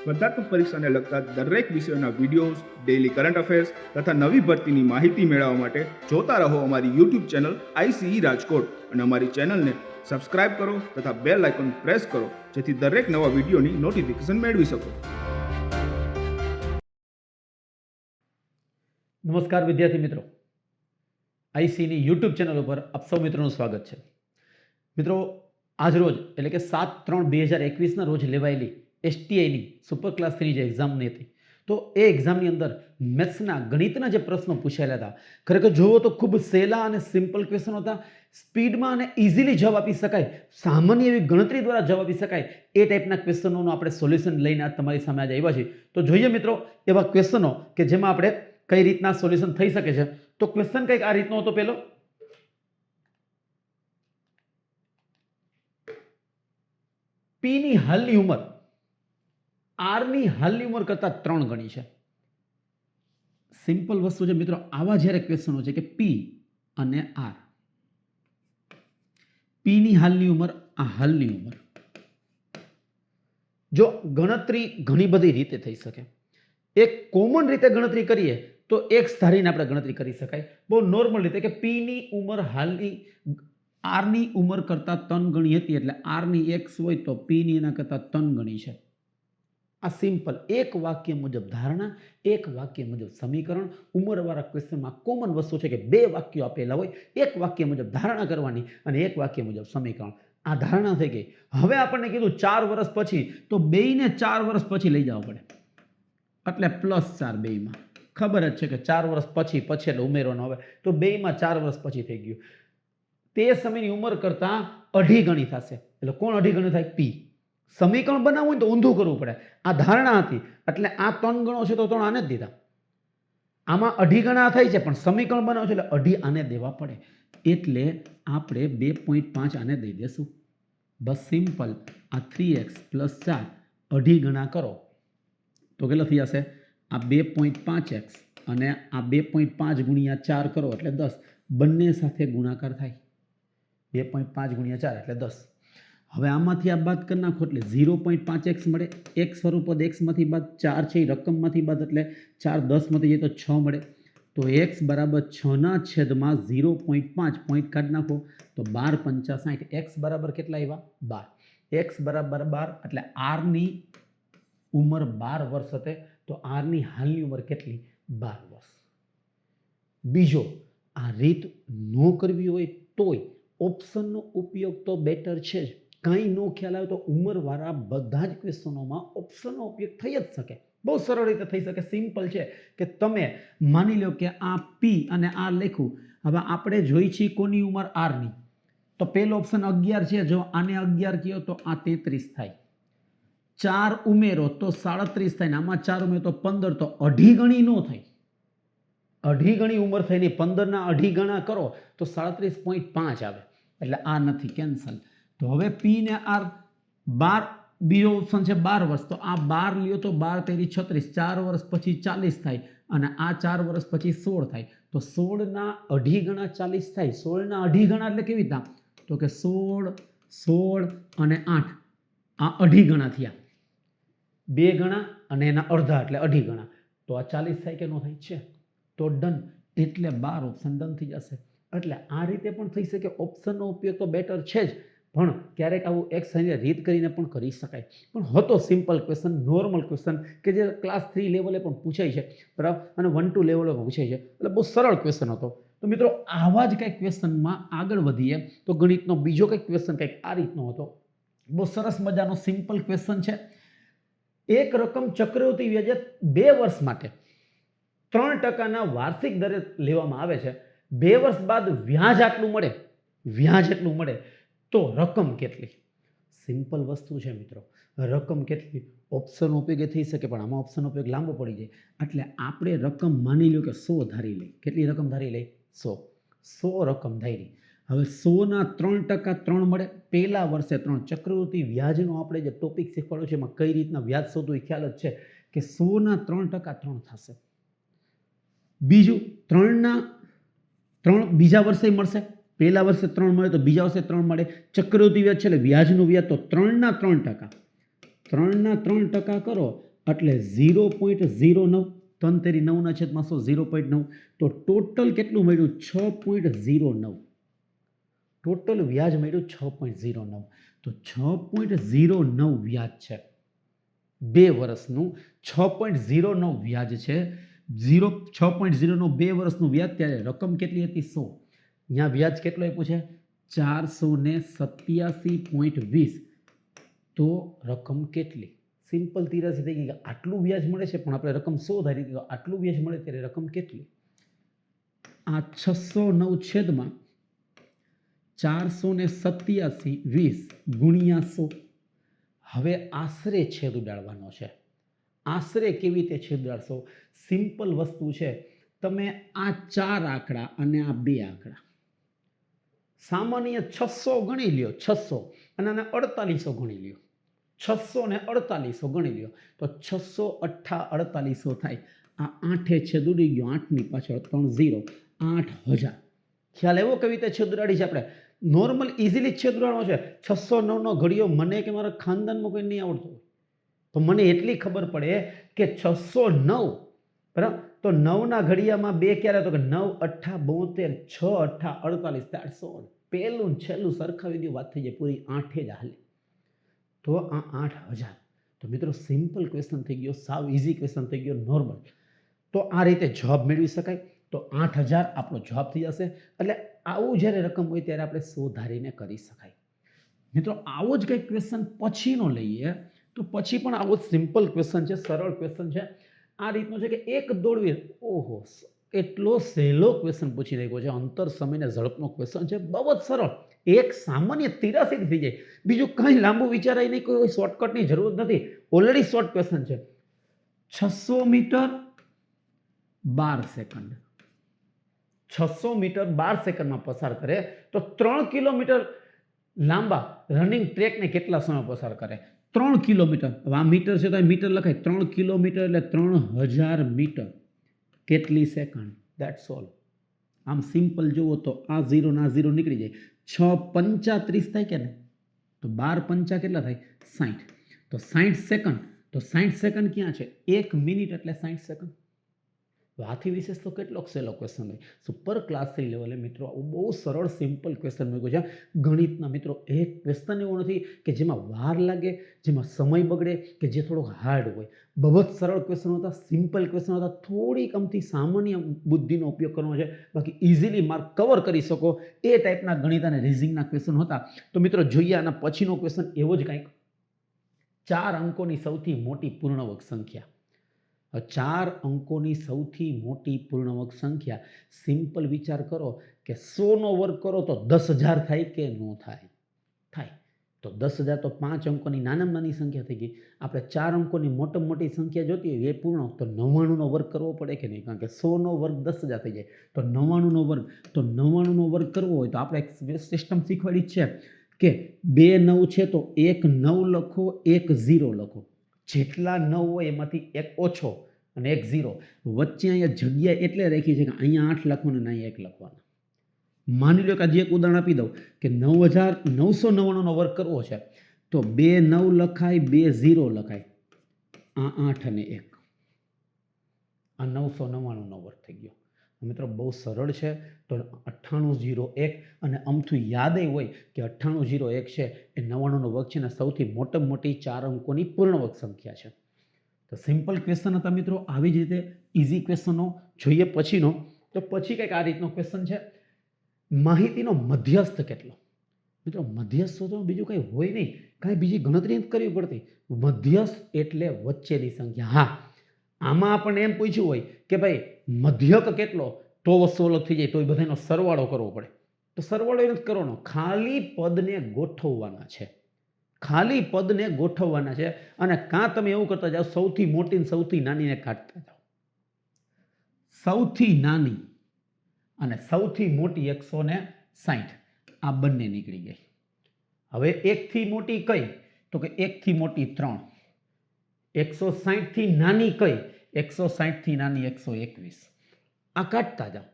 સ્પર્ધાત્મક પરીક્ષાને લગતા દરેક વિષયોના વિડીયોઝ, ડેઇલી કરંટ અફેર્સ તથા નવી ભરતીની માહિતી મેળવવા માટે જોતા રહો અમારી યુટ્યુબ ચેનલ ICE રાજકોટ અને અમારી ચેનલને સબસ્ક્રાઇબ કરો તથા બેલ આઇકોન પ્રેસ કરો જેથી દરેક નવા વિડીયોની નોટિફિકેશન મેળવી શકો. નમસ્કાર વિદ્યાર્થી મિત્રો, ICEની યુટ્યુબ ચેનલ ઉપર આપ સૌ મિત્રોનું સ્વાગત છે. મિત્રો, આજ રોજ એટલે કે 7/3/2021ના રોજ લેવાયેલી STIની સુપર ક્લાસ 3 જે એક્ઝામની હતી, તો એ એક્ઝામની અંદર મેથ્સના ગણિતના જે પ્રશ્નો પૂછાયેલા હતા, ખરેખર જોવો તો ખૂબ સહેલા અને સિમ્પલ ક્વેશ્ચન હતા. સ્પીડમાં અને ઇઝીલી જવાબ આપી શકાય, સામાન્ય એવી ગણતરી દ્વારા જવાબ આપી શકાય એ ટાઈપના ક્વેશ્ચનોનું આપણે સોલ્યુશન લઈને આજ તમારી સામે આજે આવ્યા છીએ. તો જોઈએ મિત્રો એવા ક્વેશ્ચનો કે જેમાં આપણે કઈ રીતના સોલ્યુશન થઈ શકે છે. તો ક્વેશ્ચન કંઈક આ રીતનો હતો. પહેલો, P ની હાલની ઉંમર R ની હાલની ઉંમર કરતા 3 ગણી છે. સિમ્પલ વસ્તુ છે મિત્રો. આવા જ્યારે ક્વેશ્ચનો છે કે P અને R, P ની હાલની ઉંમર, આ હાલની ઉંમર, જો ગણતરી ઘણી બધી રીતે થઈ શકે. એક કોમન રીતે ગણતરી કરીએ તો x ધારીને આપણે ગણતરી કરી શકાય. બહુ નોર્મલ રીતે કે P ની ઉંમર હાલની R ની ઉંમર કરતા 3 ગણી હતી, એટલે R ની x હોય તો P ની એના કરતા 3 ગણી છે. આ સિમ્પલ એક વાક્ય મુજબ ધારણા, એક વાક્ય મુજબ સમીકરણ. ઉંમરવાળા ક્વેશ્ચનમાં કોમન વસ્તુ છે કે 2 વાક્યો આપેલા હોય, એક વાક્ય મુજબ ધારણા કરવાની અને એક વાક્ય મુજબ સમીકરણ. આ ધારણા થઈ ગઈ. હવે આપણને કીધું 4 વર્ષ પછી, તો બેયને 4 વર્ષ પછી લઈ જવા પડે, એટલે +4 બેયમાં. ખબર જ છે કે 4 વર્ષ પછી એટલે ઉમેરવાનો આવે, તો બેયમાં 4 વર્ષ પછી થઈ ગયું. તે સમયની ઉંમર કરતા અઢી ગણી થશે. એટલે કોણ અઢી ગણી થાય? P. સમીકરણ બનાવવું હોય તો ઊંધું કરવું પડે. આ ધારણા હતી એટલે આ 3 ગણો છે તો 3 આને જ દીધા. આમાં અઢી ગણા થાય છે પણ સમીકરણ બનાવવું છે એટલે અઢી આને દેવા પડે. એટલે આપણે 2.5 આને દઈ દેશું. બસ સિમ્પલ. આ 3x + 4 અઢી ગણા કરો તો કેટલો થઈ જશે? આ 2.5x અને આ 2.5 ગુણ્યા 4 કરો એટલે 10. બંને સાથે ગુણાકાર થાય. 2.5 ગુણ્યા 4 એટલે 10. હવે આમાંથી આ બાદ કરી નાખો એટલે 0.5x મળે. x સ્વરૂપદ x માંથી બાદ 4 છે એ રકમમાંથી બાદ એટલે 4 10 માંથી જાય તો 6 મળે. તો x બરાબર 6/0.5 પોઈન્ટ કાઢી નાખો તો 12 × 5 = 60. x બરાબર કેટલા આવ્યા? 12. x બરાબર 12 એટલે r ની ઉંમર 12 વર્ષ હશે. તો r ની હાલની ઉંમર કેટલી? 12 વર્ષ. બીજો, આ રીત ન કરવી હોય તોય ઓપ્શનનો ઉપયોગ તો બેટર છે જ. કાંઈ ન ખ્યાલ આવે તો ઉંમરવાળા બધા જ ક્વેશ્ચનોમાં ઓપ્શનનો ઉપયોગ થઈ જ શકે. બહુ સરળ રીતે થઈ શકે. સિમ્પલ છે કે તમે માની લો કે આ P અને R લખ્યું. હવે આપણે જોઈ છીએ કોની ઉંમર? R ની. તો પહેલો ઓપ્શન 11 છે. જો આને 11 કહો તો આ 33 થાય. 4 ઉમેરો તો 37 થાય. આમાં 4 ઉમેરો તો 15. તો અઢી ગણી ન થાય. અઢી ગણી ઉંમર થઈ નહીં. 15ના અઢી ગણા કરો તો 37.5 આવે. એટલે આ નથી, કેન્સલ. તો હવે P ને R 12, બીજો ઓપ્શન છે 12 વર્ષ. તો આ 12 લ્યો તો 12 × 36, 4 વર્ષ પછી 40 થાય અને આ 4 વર્ષ પછી 16 થાય. તો 16ના અઢી ગણા 40 થાય. 16ના અઢી ગણા એટલે કેવી રીતના? તો કે 16, 16 અને 8 આ અઢી ગણા થયા. 2 ગણા અને એના અડધા એટલે અઢી ગણા. તો આ 40 થાય કે ન થાય? છે. તો ડન. એટલે 12 ઓપ્શન ડન થઈ જશે. એટલે આ રીતે પણ થઈ શકે. ઓપ્શનનો ઉપયોગ તો બેટર છે જ, પણ ક્યારેક આવું એક્સ અને રીત કરીને પણ કરી શકાય. પણ હતો સિમ્પલ ક્વેશ્ચન, નોર્મલ ક્વેશ્ચન કે જે ક્લાસ 3 લેવલે પણ પૂછાય છે, બરાબર, અને 1-2 લેવલે પણ પૂછાય છે. એટલે બહુ સરળ ક્વેશ્ચન હતો. તો મિત્રો, આવા જ કંઈક ક્વેશ્ચનમાં આગળ વધીએ તો ગણિતનો બીજો કંઈક ક્વેશ્ચન કંઈક આ રીતનો હતો. બહુ સરસ મજાનો સિમ્પલ ક્વેશ્ચન છે. એક રકમ ચક્રવૃદ્ધિ વ્યાજે 2 વર્ષ માટે 3% વાર્ષિક દરે લેવામાં આવે છે. 2 વર્ષ બાદ વ્યાજ આટલું મળે, વ્યાજ એટલું મળે તો રકમ કેટલી? સિમ્પલ વસ્તુ છે મિત્રો. રકમ કેટલી? ઓપ્શન ઉપયોગ થઈ શકે પણ આમાં ઓપ્શન ઉપયોગ લાંબો પડી જાય. એટલે આપણે રકમ માની લો કે 100 ધારી લઈ. કેટલી રકમ ધારી લઈ? 100 રકમ ધારી. હવે 100ના 3% 3 મળે. પહેલા વર્ષે 3. ચક્રવૃદ્ધિ વ્યાજનો આપણે જે ટોપિક શીખવાડ્યો છે એમાં કઈ રીતના વ્યાજ શોધવું એ ખ્યાલ જ છે કે 100ના 3% 3 થશે. બીજું 3ના 3 બીજા વર્ષે મળશે. પહેલા વર્ષે 3 મળે તો બીજા વર્ષે 3 મળે. ચક્રવૃદ્ધિ વ્યાજ છે એટલે વ્યાજનું વ્યાજ. તો 3ના 3%. 3ના 3% કરો એટલે 0.09, 3 તેરી 9 છેદમાં 100, 0.9. તો ટોટલ કેટલું મળ્યું? 6.09. ટોટલ વ્યાજ મળ્યું 6.09. તો 6.09 વ્યાજ છે 2 વર્ષનું. 6.09 વ્યાજ છે. 6.09 2 વર્ષનું વ્યાજ. ત્યારે રકમ કેટલી હતી? 100. અહીંયા વ્યાજ કેટલો આપ્યું છે? 487.20. તો રકમ કેટલી? સિમ્પલ 83 થઈ ગઈ કે આટલું વ્યાજ મળે છે, પણ આપણે રકમ 100 ધારી તો આટલું વ્યાજ મળે ત્યારે રકમ કેટલી? આ 609 છેદમાં 487.20 ગુણ્યા 100. હવે આશરે છેદ ઉડાડવાનો છે. આશરે કેવી રીતે છેદ ઉડાડશો? સિમ્પલ વસ્તુ છે. તમે આ 4 આંકડા અને આ 2 આંકડા સામાન્ય 600 ગણી લ્યો, 600 અને આને 4800 ગણી લ્યો. 600 ને 4800 ગણી લ્યો તો 600 અઠ્ઠા 4800 થાય. આ 8 છેદ ઉડી ગયો, 8 ની પાછળ 3 0, 8000. ખ્યાલ એવો કેવી રીતે છેદ ઉડાડી છે આપણે? નોર્મલ ઇઝીલી છેદ ઉડાડવાનો છે. 609 નો ઘડિયો મને કે મારા ખાનદાનમાં કોઈ નહીં આવડતો હોય તો મને એટલી ખબર પડે કે 609 બરાબર. તો 9 ના ઘડિયામાં 2 ક્યારે? તો કે 9 અઠ્ઠા 72, 6 અઠ્ઠા 48, 400. પહેલું છેલ્લું સરખાવી દો, વાત થઈ જાય પૂરી. 8 જ હાલે. તો આ 8000. તો મિત્રો સિમ્પલ ક્વેશ્ચન થઈ ગયો, સાવ ઇઝી ક્વેશ્ચન થઈ ગયો, નોર્મલ. તો આ રીતે જવાબ મેળવી શકાય. તો 8000 આપણો જવાબ થઈ જશે. એટલે આવું જ્યારે રકમ હોય ત્યારે આપણે 100 ધારીને કરી શકાય. મિત્રો આવો જ કંઈક ક્વેશ્ચન પછીનો લઈએ તો પછી પણ આવો જ સિમ્પલ ક્વેશ્ચન છે, સરળ ક્વેશ્ચન છે. આ રીતનો છે કે એક દોડવીર, ઓહો એટલો સહેલો ક્વેશ્ચન પૂછી રહ્યો છે. અંતર સમયને ઝડપનો ક્વેશ્ચન છે, બહુ જ સરળ. એક સામાન્ય 83 થઈ જાય. બીજું કંઈ લાંબુ વિચારાય નહીં, કોઈ શોર્ટકટની જરૂર નથી. ઓલરેડી શોર્ટ ક્વેશ્ચન છે. 600 મીટર 12 સેકન્ડ. 600 મીટર 12 સેકન્ડમાં પસાર કરે તો 3 કિલોમીટર લાંબા રનિંગ ટ્રેકને કેટલા સમય પસાર કરે? 3 કિલોમીટર. હવે આ મીટર છે તો આ મીટર લખાય. 3 કિલોમીટર એટલે 3000 મીટર. કેટલી સેકન્ડ? That's all. આમ સિમ્પલ જુઓ તો આ 0 ના 0 નીકળી જાય. 6 પંચા 30 થાય કે નહીં? તો 12 પંચા કેટલા થાય? 60. તો 60 સેકન્ડ. તો 60 સેકન્ડ ક્યાં છે? 1 મિનિટ એટલે 60 સેકન્ડ. આથી વિશેષ તો કેટલોક સહેલો ક્વેશ્ચન હોય. સુપર ક્લાસ 3 લેવલે મિત્રો આવું બહુ સરળ સિમ્પલ ક્વેશ્ચન મૂક્યું છે. ગણિતના મિત્રો એક ક્વેશ્ચન એવો નથી કે જેમાં વાર લાગે, જેમાં સમય બગડે, કે જે થોડોક હાર્ડ હોય. બહુ જ સરળ ક્વેશ્ચન હતા, સિમ્પલ ક્વેશ્ચન હતા. થોડીક અમથી સામાન્ય બુદ્ધિનો ઉપયોગ કરવાનો છે, બાકી ઇઝીલી માર્ક કવર કરી શકો એ ટાઈપના ગણિત અને રીઝનિંગના ક્વેશ્ચન હતા. તો મિત્રો જોઈએ આના પછીનો ક્વેશ્ચન એવો જ કંઈક. 4 અંકોની સૌથી મોટી પૂર્ણાંક સંખ્યા. 4 અંકોની સૌથી મોટી પૂર્ણાંક સંખ્યા. સિમ્પલ વિચાર કરો કે 100 નો વર્ગ કરો તો 10000 થાય કે ન થાય? થાય. તો 10000 તો 5 અંકોની નાનામાં નાની સંખ્યા થઈ ગઈ. આપણે 4 અંકોની મોટામાં મોટી સંખ્યા જોતી હોય એ પૂર્ણાંક, તો 99 નો વર્ગ કરવો પડે કે નહીં? કારણ કે 100 નો વર્ગ 10000 થઈ જાય. તો 99 નો વર્ગ, તો 99 નો વર્ગ કરવો હોય તો આપણે એક સિસ્ટમ શીખવાડી છે કે 2 9 છે તો 1 9 લખો, 1 0 લખો. જેટલા 9 હોય એમાંથી એક ઓછો અને 1 0. વચ્ચે અહીંયા જગ્યા એટલે રાખી છે કે અહીંયા 8 લખવાનું અને અહીંયા 1 લખવાનું. માની લો કે આજે એક ઉદાહરણ આપી દઉં કે 9999 નો વર્ગ કરવો છે તો 2 9 લખાય, 2 0 લખાય. આ 8 અને 1. આ 999 નો વર્ગ થઈ ગયો. મિત્રો બહુ સરળ છે. તો 9801 અને અમથું યાદ હોય કે 9801 છે એ 99 નો વર્ગ છે અને સૌથી મોટામાં મોટી 4 અંકોની પૂર્ણાંક સંખ્યા છે. તો સિમ્પલ ક્વેશ્ચન હતા મિત્રો. આવી જ રીતે ઇઝી ક્વેશ્ચનો જોઈએ પછીનો. તો પછી કંઈક આ રીતનો ક્વેશ્ચન છે. માહિતીનો મધ્યસ્થ કેટલો? મિત્રો મધ્યસ્થ તો બીજું કંઈ હોય નહીં, કાંઈ બીજી ગણતરી નથી કરવી પડતી. મધ્યસ્થ એટલે વચ્ચેની સંખ્યા. હા, આમાં આપણને એમ પૂછ્યું હોય કે ભાઈ મધ્યક કેટલો, તો વસ્તુ અલગ થઈ જાય, તો એ બધાનો સરવાળો કરવો પડે. તો સરવાળો એ નથી કરવાનો, ખાલી પદને ગોઠવવાના છે. ખાલી પદને ગોઠવવાના છે. અને કાં તમે એવું કરતા જાઓ સૌથી મોટી ને સૌથી નાનીને કાઢતા જાઓ. સૌથી નાની અને સૌથી મોટી 160 આ બંને નીકળી ગઈ. હવે 1 થી મોટી કઈ? તો કે 1 થી મોટી 3. 160 થી નાની કઈ? 160 થી નાની 121. આ કાઢતા જાઓ.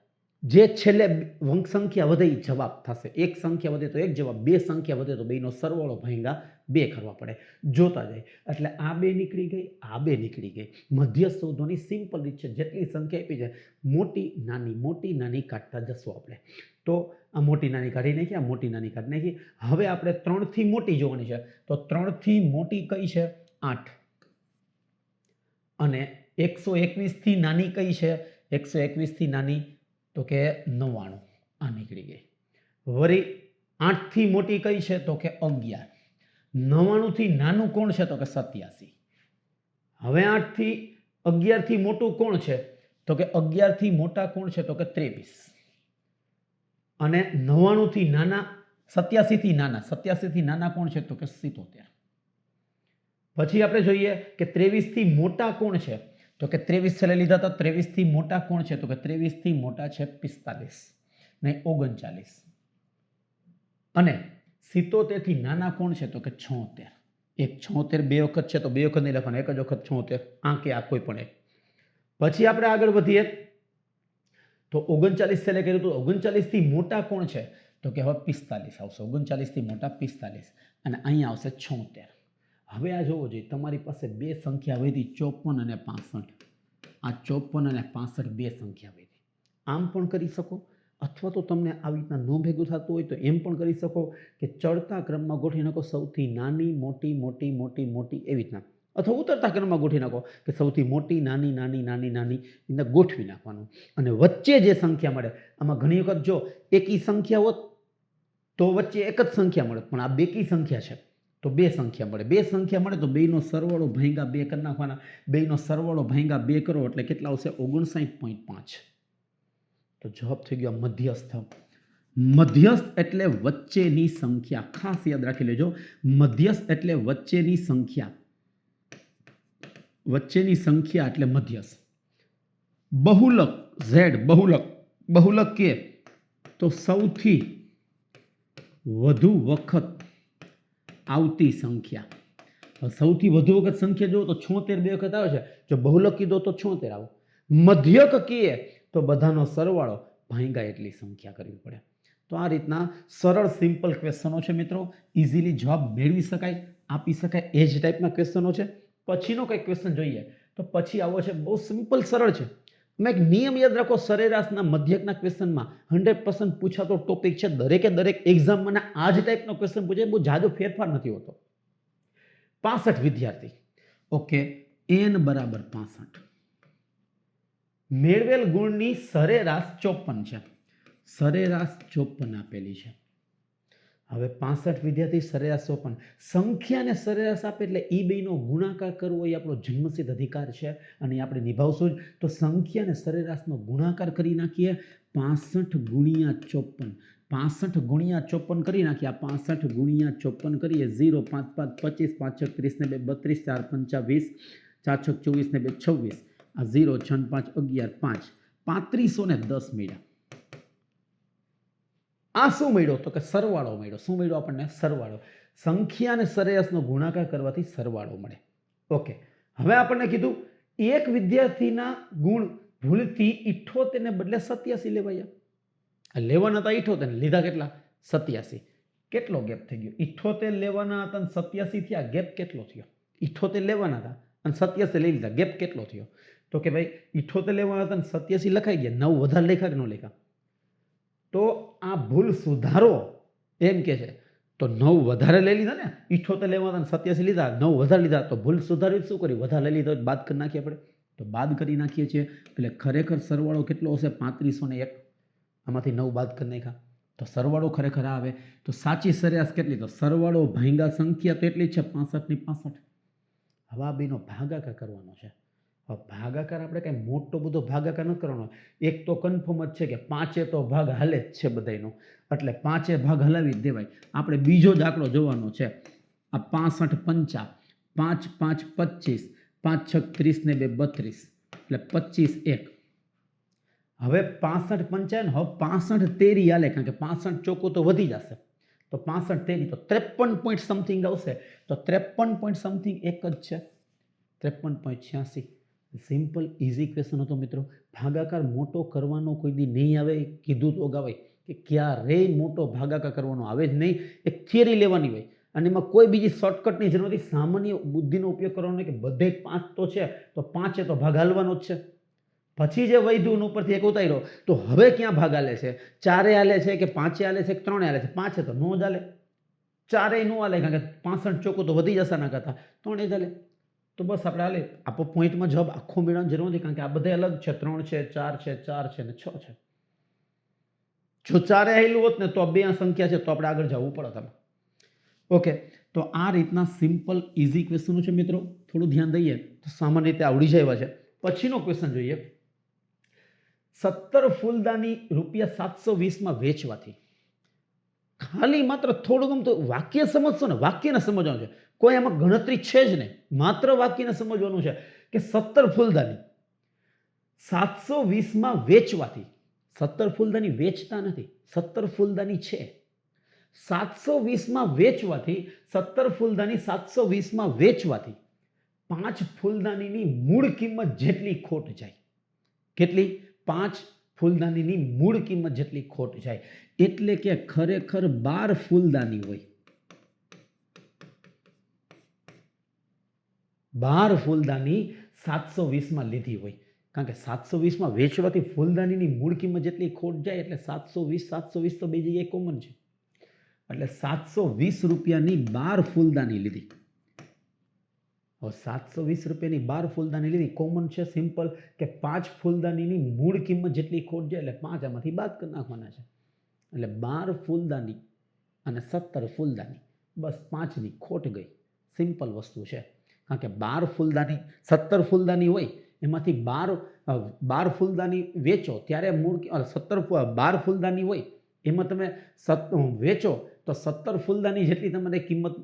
જે છેલ્લે અંક સંખ્યા વધે એ જવાબ થશે. એક સંખ્યા વધે તો એક જવાબ, બે સંખ્યા વધે તો બેનો સરવાળો ભાંગ્યા બે કરવા પડે. જોતા જાય એટલે આ બે નીકળી ગઈ, આ બે નીકળી ગઈ. મધ્યસ્થ શોધવાની સિમ્પલ રીત છે. જેટલી સંખ્યા આપી છે મોટી નાની કાઢતા જશું આપણે. તો આ મોટી નાની કાઢી નાખી, આ મોટી નાની કાઢી નાખી. હવે આપણે 3 થી મોટી જોવાની છે. તો 3 થી મોટી કઈ છે? 8. અને 121 થી નાની કઈ છે? 121 થી નાની તો કે 99. આ નીકળી ગઈ. વળી 8 થી મોટી કઈ છે? તો કે 11. 99 થી નાનું કોણ છે? તો કે 87. હવે 8 થી 11 થી મોટું કોણ છે? તો કે 11 થી મોટા કોણ છે? તો કે 23. અને 99 થી નાના 87 થી નાના કોણ છે? તો કે 77. પછી આપણે જોઈએ કે 23 થી મોટા કોણ છે? તો કે 23 છેલ્લે લીધા તો 23 થી મોટા કોણ છે? તો કે 23 થી મોટા છે 45 ને 39. અને 77 થી નાના કોણ છે? તો કે 76. એક 76 બે વખત છે તો બે વખત નહીં લખવાનું, એક જ વખત 76. આ કે આ કોઈ પણ એક. પછી આપણે આગળ વધીએ તો 39 છેલ્લે કર્યું તો 39 થી મોટા કોણ છે? તો કે હવે 45 આવશે. 39 થી મોટા 45 અને અહીંયા આવશે 76. હવે આ જોવો જોઈએ, તમારી પાસે બે સંખ્યા વધી 54 અને 65. આ 54 અને 65 બે સંખ્યા વધી. આમ પણ કરી શકો, અથવા તો તમને આવી રીતના ન ભેગું થતું હોય તો એમ પણ કરી શકો કે ચડતા ક્રમમાં ગોઠવી નાખો, સૌથી નાની મોટી મોટી મોટી મોટી એવી રીતના, અથવા ઉતરતા ક્રમમાં ગોઠવી નાખો કે સૌથી મોટી નાની નાની નાની નાની એને ગોઠવી નાખવાનું. અને વચ્ચે જે સંખ્યા મળે, આમાં ઘણી વખત જો એકી સંખ્યા હોત તો વચ્ચે એક જ સંખ્યા મળે, પણ આ બેકી સંખ્યા છે તો બે સંખ્યા મળે. બે સંખ્યા મળે તો બેનો સરવાળો ભાંગ્યા બે કરી નાખવાના. બેનો સરવાળો ભાંગ્યા બે કરો એટલે કેટલા આવશે? 59.5. તો જવાબ થઈ ગયો મધ્યસ્થ. મધ્યસ્થ એટલે વચ્ચેની સંખ્યા. ખાસ યાદ રાખી લેજો, મધ્યસ્થ એટલે વચ્ચેની સંખ્યા. વચ્ચેની સંખ્યા એટલે મધ્યસ્થ. બહુલક Z, બહુલક કે તો સૌથી વધુ વખત આવતી સંખ્યા. સૌથી વધુ વખત સંખ્યા જુઓ તો 76 બે વખત આવે છે. જો બહુલક કીધો તો 76 આવે. મધ્યક કીએ તો બધાનો સરવાળો ભાંગ્યા એટલી સંખ્યા કરવી પડે. તો આ રીતના સરળ સિમ્પલ ક્વેશ્ચનો છે મિત્રો. ઇઝીલી જવાબ મેળવી શકાય, આપી શકાય એ જ ટાઈપના ક્વેશ્ચનો છે. પછીનો કંઈક ક્વેશ્ચન જોઈએ તો પછી આવો છે, બહુ સિમ્પલ સરળ છે. તમે એક નિયમ યાદ રાખો, સરેરાશના મધ્યકના ક્વેશ્ચનમાં 100% પૂછાતો ટોપિક છે. દરેકે દરેક એક્ઝામમાં આ જ ટાઈપનો ક્વેશ્ચન પૂછે, બહુ જાજો ફેરફાર નથી હોતો. 65 વિદ્યાર્થી, ઓકે, n બરાબર 65. મેળવેલ ગુણની સરેરાશ 54 છે. સરેરાશ 54 આપેલી છે. હવે 65 વિદ્યાર્થી, સરેરાશ 54. સંખ્યાને સરેરાશ આપે એટલે એ બેનો ગુણાકાર કરવો એ આપણો જન્મસિદ્ધ અધિકાર છે અને આપણે નિભાવશું જ. તો સંખ્યા અને સરેરાશનો ગુણાકાર કરી નાખીએ. 65 ગુણ્યા 54. 65 ગુણ્યા 54 કરી નાખીએ. 65 ગુણ્યા 54 કરીએ. 0 5 5 25 5 6 30 ને 2 32 4 5 20 4 6 24 ને 2 26. આ 0 6 5 11 5 3510 મળ્યા. આ શું મળ્યો? તો કે સરવાળો મળ્યો. શું મળ્યો આપણને? સરવાળો. સંખ્યા અને સરેરાશનો ગુણાકાર કરવાથી સરવાળો મળે. ઓકે, હવે આપણને કીધું એક વિદ્યાર્થીના ગુણ ભૂલથી 78 ને બદલે 87 લેવાયા. લેવાના હતા 78, લીધા કેટલા? 87. કેટલો ગેપ થઈ ગયો? 78 લેવાના હતા અને 87 થયા. ગેપ કેટલો થયો? 78 લેવાના હતા અને 87 લઈ લીધા. ગેપ કેટલો થયો? તો કે ભાઈ 78 લેવાના હતા અને 87 લખાઈ ગયા. 9 વધારે લખ્યા કે ન લખ્યા? તો આ ભૂલ સુધારો એમ કે છે. તો 9 વધારે લઈ લીધા ને, 78 લેવાના અને 87 લીધા, 9 વધારે લીધા. તો ભૂલ સુધારવી શું કરી? વધારે લઈ લીધા બાદ કરી નાખીએ આપણે. તો બાદ કરી નાખીએ છીએ એટલે ખરેખર સરવાળો કેટલો હશે? 3501. આમાંથી 9 બાદ કરી નાખ્યા તો સરવાળો ખરેખર આવે. તો સાચી સરેરાશ કેટલી? તો સરવાળો ભાંગા સંખ્યા તો એટલી છે 65 ની 65. હવે આ બેનો ભાગાકાર કરવાનો છે. હવે ભાગાકાર આપણે કઈ મોટો બધો ભાગાકાર નથી કરવાનો. એક તો કન્ફર્મ જ છે કે 5 તો ભાગ હાલે જ છે બધાનો, એટલે 5 ભાગ હલાવી જ દેવાય. આપણે બીજો દાખલો જોવાનો છે. આ 65 5 5 5 25 5 6 30 ને 2 32 એટલે 25 1. હવે 65 55, હવે 65 13 હાલે, કારણ કે 65 ચોખ્ખું તો વધી જશે. તો 65 13 તો 53 પોઈન્ટ સમથિંગ આવશે. તો 53 પોઈન્ટ સમથિંગ એક જ છે, 53.86. સિમ્પલ ઇઝી ક્વેશ્ચન હતો મિત્રો. ભાગાકાર મોટો કરવાનો કોઈ દી નહીં આવે, કીધું તો અગાઉ કે ક્યારેય મોટો ભાગાકાર કરવાનો આવે જ નહીં. એક થિયરી લેવાની હોય અને એમાં કોઈ બીજી શોર્ટકટની જરૂર નથી. સામાન્ય બુદ્ધિનો ઉપયોગ કરવાનો કે બધે 5 તો છે તો 5 તો ભાગ હાલવાનો જ છે. પછી જે વૈધું ઉપરથી એક ઉતાર્યો તો હવે ક્યાં ભાગ હાલે છે? 4 હાલે છે કે 5 હાલે છે કે 3 હાલે છે? 5 તો નો જ હાલે, 4 નો હાલે, કારણ કે 65 ચોખ્ખું તો વધી જશે ના કરતા, 3 જ હાલે. તો બસ આપણે હાલે. આપો પોઈન્ટમાં જવાબ આખો મેળવવાની જરૂર નથી, કારણ કે આ બધા અલગ છે. 3 છે, 4 છે, 4 છે ને 6 છે. જો 4 આવેલું હોત ને તો 2 સંખ્યા છે તો આપણે આગળ જવું પડે તમે. ઓકે, તો આ રીતના સિમ્પલ ઇઝી ક્વેશ્ચનો છે મિત્રો. થોડું ધ્યાન દઈએ તો સામાન્ય રીતે આવડી જાય એવા છે. પછીનો ક્વેશ્ચન જોઈએ. 17 ફૂલદાની ₹720 વેચવાથી, ખાલી માત્ર થોડું ગમતું વાક્ય સમજશો ને, વાક્યને સમજવાનું છે, કોઈ એમાં ગણતરી છે જ નહીં, માત્ર વાક્યને સમજવાનું છે કે 17 ફૂલદાની 720 વેચવાથી, 17 ફૂલદાની વેચતા નથી, 17 ફૂલદાની છે, 720 વેચવાથી, 17 ફૂલદાની 720 વેચવાથી 5 ફૂલદાનીની મૂળ કિંમત જેટલી ખોટ જાય. કેટલી? 5 ફૂલદાનીની મૂળ કિંમત જેટલી ખોટ જાય. એટલે કે ખરેખર 12 ફૂલદાની હોય, 12 ફૂલદાની 720 લીધી હોય, કારણ કે 720 વેચવાથી ફૂલદાનીની મૂળ કિંમત જેટલી ખોટ જાય એટલે 720 તો બે જગ્યાએ કોમન છે, એટલે 720 રૂપિયાની 12 ફૂલદાની લીધી. હવે 720 રૂપિયાની 12 ફૂલદાની લીધી, કોમન છે, સિમ્પલ, કે 5 ફૂલદાનીની મૂળ કિંમત જેટલી ખોટ જાય એટલે 5 આમાંથી બાદ કરી નાખવાના છે. એટલે 12 ફૂલદાની અને 17 ફૂલદાની, બસ 5ની ખોટ ગઈ. સિમ્પલ વસ્તુ છે, કારણ કે 12 ફૂલદાની 17 ફૂલદાની હોય એમાંથી 12 ફૂલદાની વેચો ત્યારે મૂળ 12 ફૂલદાની હોય એમાં તમે વેચો તો 17 ફૂલદાની જેટલી તમારે કિંમત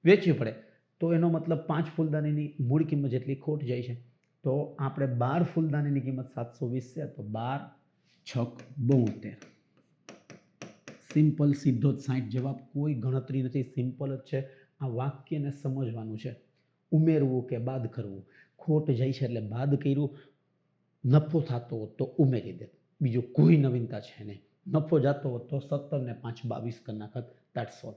વેચવી પડે, તો એનો મતલબ 5 ફૂલદાનીની મૂળ કિંમત જેટલી ખોટ જાય છે. તો આપણે 12 ફૂલદાનીની કિંમત 720 છે, તો 12 6 72. સિમ્પલ, સીધો જ 60 જવાબ, કોઈ ગણતરી નથી, સિમ્પલ જ છે. આ વાક્યને સમજવાનું છે, ઉમેરવું કે બાદ કરવું. ખોટ જાય છે એટલે બાદ કર્યું, નફો થતો હોત તો ઉમેરી દે, બીજું કોઈ નવીનતા છે નહીં. નફો જતો હોત તો 17 ને 5 22 કરી નાખત, દેટ્સ ઓલ.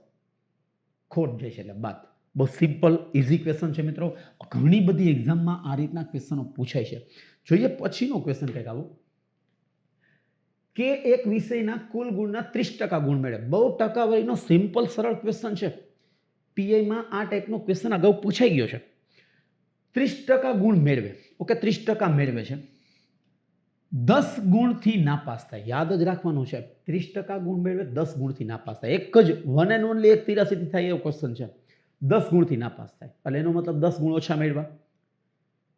ખોટ જાય છે એટલે બાદ. બહુ સિમ્પલ ઇઝી ક્વેશ્ચન છે મિત્રો. ઘણી બધી એક્ઝામમાં આ રીતના ક્વેશ્ચનો પૂછાય છે. જોઈએ પછીનો ક્વેશ્ચન કંઈક આવું કે એક વિષયના કુલ ગુણના 30% ગુણ મેળવે. બહુ ટકાવારીનો સિમ્પલ સરળ ક્વેશ્ચન છે. પીઆઈમાં આ ટાઈપનો ક્વેશ્ચન અગાઉ પૂછાઈ ગયો છે. 30% ગુણ મેળવે. ઓકે, 30% મેળવે છે, 10 ગુણથી નાપાસ થાય. યાદ જ રાખવાનું છે, 30% ગુણ મેળવે, 10 ગુણથી નાપાસ થાય. એક જ વન એન્ડ ઓનલી 183 થી થાય એવો ક્વેશ્ચન છે. 10 ગુણથી નાપાસ થાય એટલે એનો મતલબ 10 ગુણ ઓછા મેળવા.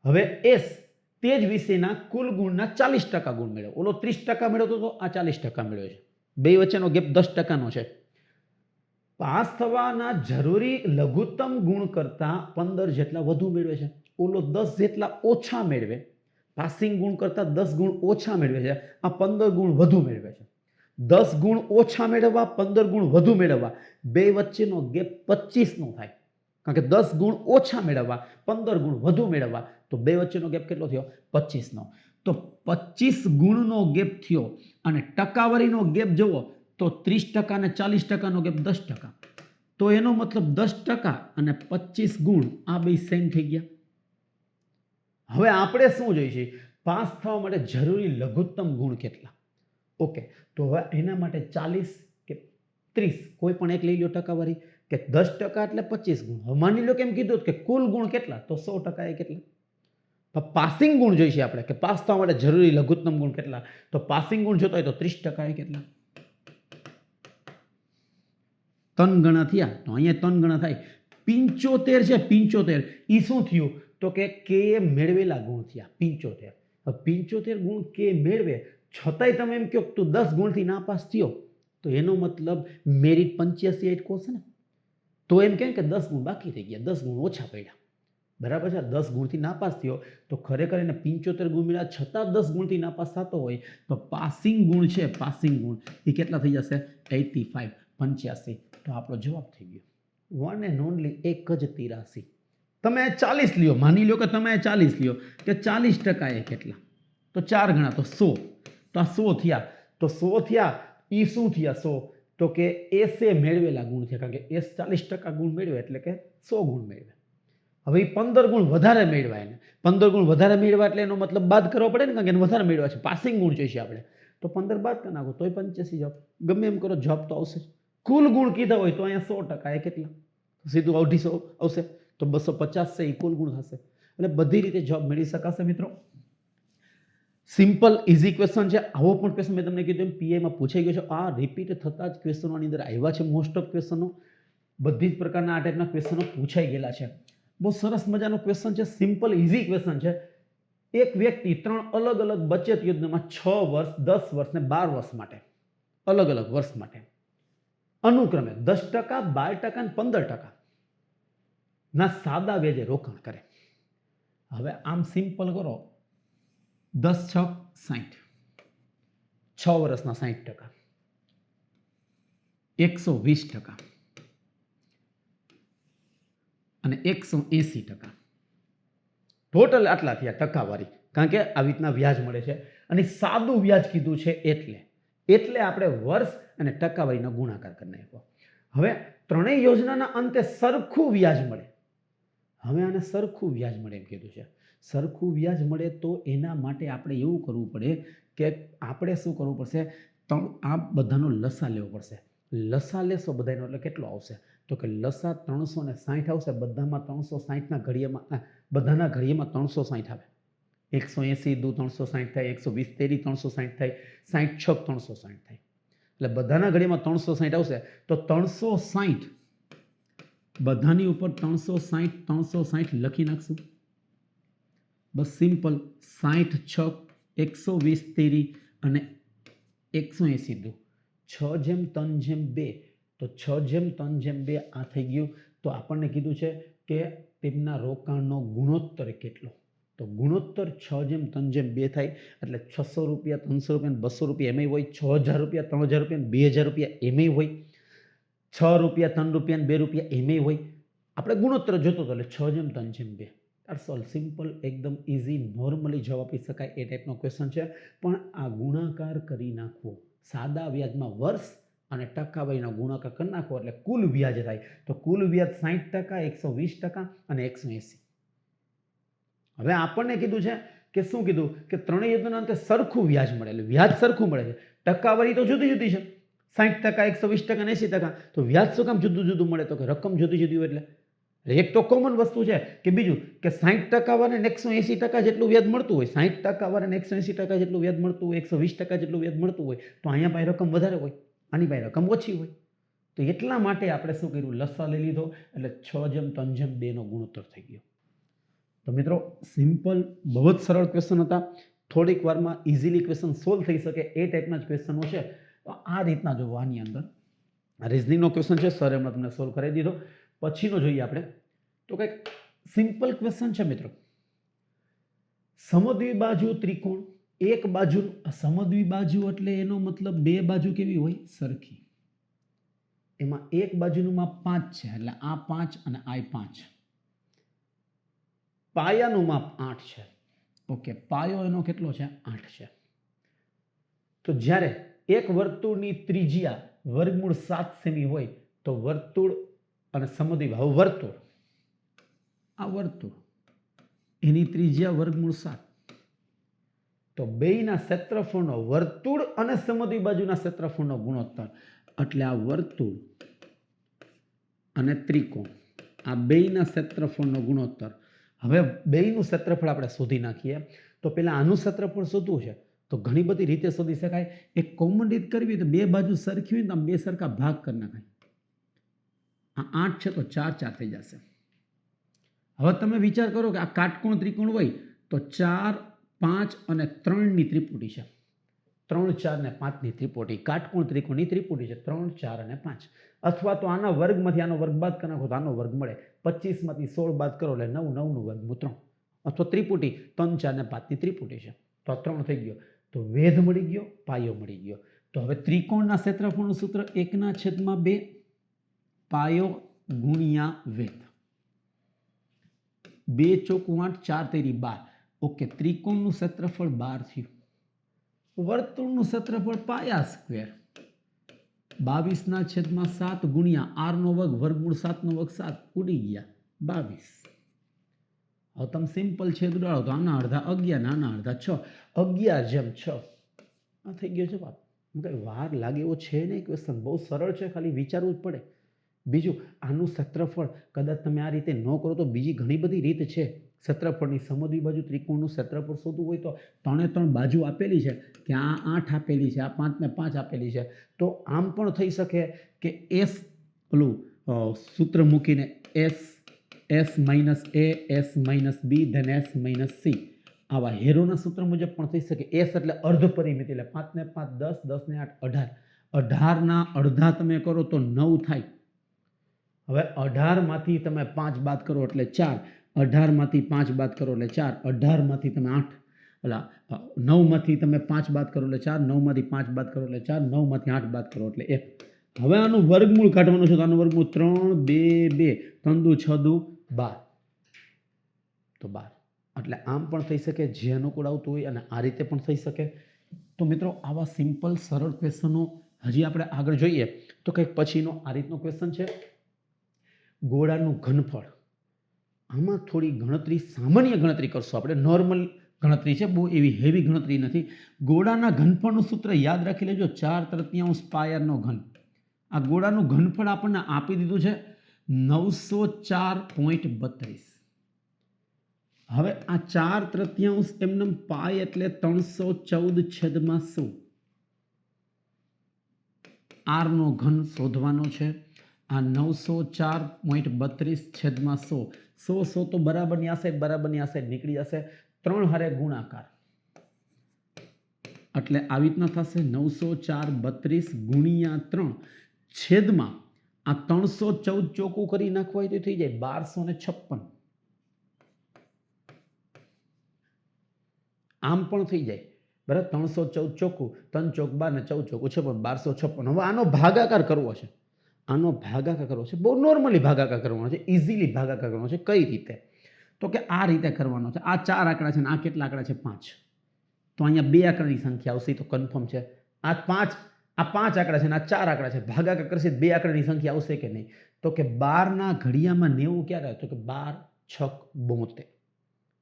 હવે એસ તે જ વિષયના કુલ ગુણના 40% ગુણ મેળવે. ઓલો 30% મેળવતો તો આ 40% મેળવે છે. બે વચ્ચેનો ગેપ 10%નો છે. પાસ થવાના જરૂરી લઘુત્તમ ગુણ કરતા 15 જેટલા વધુ મેળવે છે. ઓલો 10 જેટલા ઓછા મેળવે, પાસિંગ ગુણ કરતા 10 ગુણ ઓછા મેળવે છે, આ 15 ગુણ વધુ મેળવે છે. 10 ગુણ ઓછા મેળવવા, 15 ગુણ વધુ મેળવવા, બે વચ્ચેનો ગેપ 25નો થાય. કારણ કે 10 ગુણ ઓછા મેળવવા, 15 ગુણ વધુ મેળવવા, તો બે વચ્ચેનો ગેપ કેટલો થયો? 25નો. તો 25 ગુણનો ગેપ થયો અને ટકાવારીનો ગેપ જુઓ તો 30% અને 40%નો ગેપ 10%. તો એનો મતલબ 10% અને 25 ગુણ આ બે સેમ થઈ ગયા. હવે આપણે શું જોઈએ? પાસ થવા માટે જરૂરી લઘુત્તમ ગુણ કેટલા? ઓકે, તો હવે એના માટે 40 કે 30 કોઈ પણ એક લઈ લો ટકાવારી, કે 10% એટલે 25 ગુણ. હવે માની લો કેમ કીધું કે કુલ ગુણ કેટલા, તો 100% એ કેટલા? પાસિંગ ગુણ જોઈશે આપણે, કે પાસ થવા માટે જરૂરી લઘુત્તમ ગુણ કેટલા, તો પાસિંગ ગુણ જોતા હોય તો 30% એ કેટલા? 3 ગણા થયા, તો અહીંયા 3 ગણા થાય. 75 છે, 75 એ શું થયું? તો કે કે મેળવેલા ગુણ થયા 75. હવે 75 ગુણ કે મેળવે છતાંય તમે એમ કહો તું 10 ગુણથી નાપાસ થયો, તો એનો મતલબ મેરિટ 85 8 છે ને, તો એમ કહે કે 10 ગુણ બાકી રહી ગયા, 10 ગુણ ઓછા પડ્યા. બરાબર છે? 10 ગુણથી નાપાસ થયો તો ખરેખર એને 75 ગુણ મળ્યા છતાં 10 ગુણથી નાપાસ થતો હોય તો પાસિંગ ગુણ છે, પાસિંગ ગુણ એ કેટલા થઈ જશે? 85, 85. તો આપણો જવાબ થઈ ગયો વન એન્ડ ઓનલી એક જ 83. તમે 40 લ્યો, માની લો કે તમે 40 લ્યો કે 40% એ કેટલા, તો 4 ગણા તો 100, તો આ 100 થયા, તો 100 થયા એ શું થયા 100, તો કે એસ એ મેળવેલા ગુણ થયા, કારણ કે એસ 40% ગુણ મેળવે એટલે કે 100 ગુણ મેળવે. હવે 15 ગુણ વધારે મેળવ્યા, એને 15 ગુણ વધારે મેળવ્યા એટલે એનો મતલબ બાદ કરવો પડે ને, કારણ કે એને વધારે મેળવ્યા છે, પાસિંગ ગુણ જોઈશે આપણે, તો 15 બાદ કરી નાખો તોય 85 જવાબ. ગમે એમ કરો જવાબ તો આવશે. કુલ ગુણ કીધા હોય તો અહીંયા 100% એ કેટલા, સીધું 250 આવશે, તો 250 છે એ કુલ ગુણ થશે. એટલે બધી રીતે જવાબ મેળવી શકાશે મિત્રો. સિમ્પલ ઇઝી ક્વેશ્ચન છે. આવો પણ ક્વેશ્ચન મેં તમને કીધું એમ પીઆઈમાં પૂછાઈ ગયો છે. આ રિપીટ થતા જ ક્વેશ્ચનોની અંદર આવ્યા છે. મોસ્ટ ઓફ ક્વેશ્ચનો બધી જ પ્રકારના આ ટાઈપના ક્વેશ્ચનો પૂછાઈ ગયેલા છે. બહુ સરસ મજાનો ક્વેશ્ચન છે. સિમ્પલ ઇઝી ક્વેશ્ચન છે. એક વ્યક્તિ 3 અલગ અલગ બચત યોજનામાં 6 વર્ષ, 10 વર્ષ ને 12 વર્ષ માટે, અલગ અલગ વર્ષ માટે અનુક્રમે 10%, 12% અને 15% ના સાદા વ્યાજે રોકાણ કરે. હવે આમ સિમ્પલ કરો, 10 6 60, 6 વર્ષના 60%, 120% અને 180%. ટોટલ આટલા થયા ટકાવારી, કારણ કે આવી રીતના વ્યાજ મળે છે અને સાદું વ્યાજ કીધું છે એટલે આપણે વર્ષ અને ટકાવારીનો ગુણાકાર કરી નાખ્યો. હવે ત્રણેય યોજનાના અંતે સરખું વ્યાજ મળે. હવે આને સરખું વ્યાજ મળે એમ કીધું છે. સરખું વ્યાજ મળે તો એના માટે આપણે એવું કરવું પડે કે આપણે શું કરવું પડશે, આ બધાનો લસા લેવો પડશે. લસા લેશો બધાનો એટલે કેટલો આવશે, તો કે લસા 360 આવશે. બધામાં 360ના ઘડિયામાં, બધાના ઘડિયામાં 360 આવે. 180 દુ 360 થાય, 120 તેરી 360 થાય, 60 છક 360 થાય. એટલે બધાના ઘડિયામાં 360 આવશે. તો 360 બધાની ઉપર 360 લખી નાખશું. બસ સિમ્પલ. 60 છક 120 તેરી અને 180 દુ 6/3/2, તો 6/3/2 આ થઈ ગયું. તો આપણને કીધું છે કે તેમના રોકાણનો ગુણોત્તર કેટલો, તો ગુણોત્તર 6/3/2 થાય. એટલે 600 રૂપિયા, 300 રૂપિયા, 200 રૂપિયા એમાંય હોય, 6000 રૂપિયા, 3000 રૂપિયા, 2000 રૂપિયા એમાંય હોય, 6 રૂપિયા, 3 રૂપિયા, 2 રૂપિયા એમાંય હોય. આપણે ગુણોત્તર જોતો હતો એટલે 6/3/2. that's all. સિમ્પલ, એકદમ ઇઝી, નોર્મલી જવાબ આપી શકાય એ ટાઈપનો ક્વેશ્ચન છે. પણ આ ગુણાકાર કરી નાખવો, સાદા વ્યાજમાં વર્ષ અને ટકાવારીનો ગુણાકાર કરી નાખો એટલે કુલ વ્યાજ થાય. તો કુલ વ્યાજ 60%, 120% અને 180. હવે આપણને કીધું છે કે શું કીધું કે ત્રણેય યોજનાના અંતે સરખું વ્યાજ મળે, એટલે વ્યાજ સરખું મળે છે. ટકાવારી તો જુદી જુદી છે, 60%, 120% અને 80%. તો વ્યાજ શું કામ જુદું જુદું મળે, તો કે રકમ જુદી જુદી હોય. એટલે એક તો કોમન વસ્તુ છે કે બીજું કે 60% વાળાને 180% જેટલું વ્યાજ મળતું હોય, 60% વાળાને 180% જેટલું વ્યાજ મળતું હોય, 120% જેટલું વ્યાજ મળતું હોય, તો અહીંયા પાસે રકમ વધારે હોય, આની પાસે રકમ ઓછી હોય. તો એટલા માટે આપણે શું કર્યું, લસા લઈ લીધો એટલે 6/3/2 નો ગુણોત્તર થઈ ગયો. તો મિત્રો સિમ્પલ, બહુ જ સરળ ક્વેશ્ચન હતા. થોડીક વારમાં ઇઝીલી ક્વેશ્ચન સોલ્વ થઈ શકે એ ટાઈપના જ ક્વેશ્ચનો છે. તો આ રીતના જોવો. આની અંદર રિઝનિંગનો ક્વેશ્ચન છે, સર એમણે તમને સોલ્વ કરી દીધો. પછીનો જોઈએ આપણે, તો કંઈક સિમ્પલ ક્વેશ્ચન છે મિત્રો. સમદ્વિબાજુ ત્રિકોણ, એક બાજુ, સમદ્વિબાજુ એટલે એનો મતલબ બે બાજુ કેવી હોય, સરખી. એમાં એક બાજુનું માપ 5 છે, એટલે આ 5 અને આ 5. પાયાનું માપ 8 છે. ઓકે, પાયો એનો કેટલો છે, 8 છે. તો જ્યારે એક વર્તુળની ત્રિજ્યા વર્ગમૂળ 7 સેમી હોય તો વર્તુળ અને સમદ્વિબાજુ, વર્તુળ, આ વર્તુળ એની ત્રિજ્યા વર્ગમૂળ 7, તો બેયના ક્ષેત્રફળનો, વર્તુળ અને સમદ્વિબાજુના ક્ષેત્રફળનો ગુણોત્તર, એટલે આ વર્તુળ અને ત્રિકોણ, આ બેયના ક્ષેત્રફળનો ગુણોત્તર. હવે બેયનું ક્ષેત્રફળ આપણે શોધી નાખીએ. તો પહેલા આનું ક્ષેત્રફળ શોધવું છે તો ઘણી બધી રીતે શોધી શકાય. એક કોમન રીત કરવી તો બે બાજુ સરખી હોય ને તો બે સરખા ભાગ કરી નાખાય. આ 8 છે તો 4 4 થઈ જશે. હવે તમે વિચાર કરો કે આ કાટકોણ ત્રિકોણ હોય તો 4 5 અને 3 ની ત્રિપુટી છે. 3 4 ને 5 ની ત્રિપુટી કાટકોણ ત્રિકોણની ત્રિપુટી છે, 3 4 અને 5. અથવા તો આના વર્ગમાંથી આનો વર્ગ બાદ કરી નાખો તો આનો વર્ગ મળે. 25 માંથી 16 બાદ કરો એટલે 9 9 નું વર્ગમૂળ 3. અથવા ત્રિપુટી 3 4 ને 5 ની ત્રિપુટી છે, તો આ 3 થઈ ગયો. તો વેધ મળી ગયો, પાયો મળી ગયો. તો હવે ત્રિકોણના ક્ષેત્રફળનું સૂત્ર 1/2 પાયો ગુણ્યા વેધ. 2 ચોકું 8, 4 તેરી 12. ઓકે, ત્રિકોણનું ક્ષેત્રફળ 12 થયું. વર્તુળનું ક્ષેત્રફળ પાયા સ્ક્વેર 22/7 ગુણ્યા r નો વર્ગ વર્ગમૂળ 7 નો વર્ગ 7 ઉડી ગયા 22. હવે તમે સિમ્પલ છેદ ઉડાડો તો આના અડધા 11 આના અડધા 6, 11/6 આ થઈ ગયો જવાબ. કઈ વાર લાગે એવો છે નહીં, ક્વેશ્ચન બહુ સરળ છે, ખાલી વિચારવું જ પડે. બીજું, આનું ક્ષેત્રફળ કદાચ તમે આ રીતે ન કરો તો બીજી ઘણી બધી રીત છે. ક્ષેત્રફળની સમોદ્વી બાજુ ત્રિકોણનું ક્ષેત્રફળ શોધવું હોય તો 3 બાજુ આપેલી છે, કે આ 8 આપેલી છે, આ 5 ને 5 આપેલી છે, તો આમ પણ થઈ શકે કે s ઓલું સૂત્ર મૂકીને s minus a s minus b then s minus c આવા હેરોના સૂત્ર મુજબ પણ થઈ શકે. s એટલે અર્ધ પરિમિતિ, એટલે 5 ને 5 10, 10 ને 8 18, 18ના અડધા તમે કરો તો 9 થાય. હવે 18માંથી તમે 5 બાદ કરો એટલે 4, 18માંથી 5 બાદ કરો એટલે 4, 18માંથી તમે 8 ઓલા 9માંથી તમે 5 બાદ કરો એટલે 4, 9માંથી 5 બાદ કરો એટલે 4, 9માંથી 8 બાદ કરો એટલે 1. હવે આનું વર્ગમૂળ કાઢવાનું છે તો આનું વર્ગમૂળ 3 2 2 3 દુ 6 દુ 12 તો 12. એટલે આમ પણ થઈ શકે, જે અનુકૂળ આવતું હોય, અને આ રીતે પણ થઈ શકે. તો મિત્રો, આવા સિમ્પલ સરળ ક્વેશ્ચનો હજી આપણે આગળ જોઈએ તો કંઈક પછીનો આ રીતનો ક્વેશ્ચન છે. ગોળાનું ઘનફળ. આમાં થોડી ગણતરી, સામાન્ય ગણતરી કરશું આપણે, નોર્મલ ગણતરી છે, બહુ એવી હેવી ગણતરી નથી. ગોળાના ઘનફળનું સૂત્ર યાદ રાખી લેજો, 4/3 પાયરનો ઘન. આ ગોળાનું ઘનફળ આપણને આપી દીધું છે 904.32. હવે આ 4/3 એમનેમ પાય એટલે 314/100. r નો ઘન શોધવાનો છે. આ 904.32/100. 100 તો બરાબરની આ સાઈડ નીકળી જશે. 3 હારે ગુણાકાર એટલે આવી રીતના થશે 904/32 ગુણ્યા 3 છેદમાં આ 314 ચોખ્ખું કરી નાખવા હોય તો થઈ જાય 1256. આમ પણ થઈ જાય બરાબર. 314 ચોખ્ખું, 3 ચોક 12 ને 14 ચોખ્ખું 56, 1256. હવે આનો ભાગાકાર કરવો છે, બહુ નોર્મલી ભાગાકાર કરવાનો છે, ઇઝીલી ભાગાકાર કરવાનો છે. કઈ રીતે? તો કે આ રીતે કરવાનો છે. આ 4 આંકડા છે ને આ કેટલા આંકડા છે? 5. તો અહીંયા 2 આંકડાની સંખ્યા આવશે, તો કન્ફર્મ છે. આ 5 આંકડા છે ને આ 4 આંકડા છે, ભાગાકાર કરશે 2 આંકડાની સંખ્યા આવશે કે નહીં? તો કે 12 ના ઘડિયામાં 90 ક્યારે આવે? તો કે 12 6 72.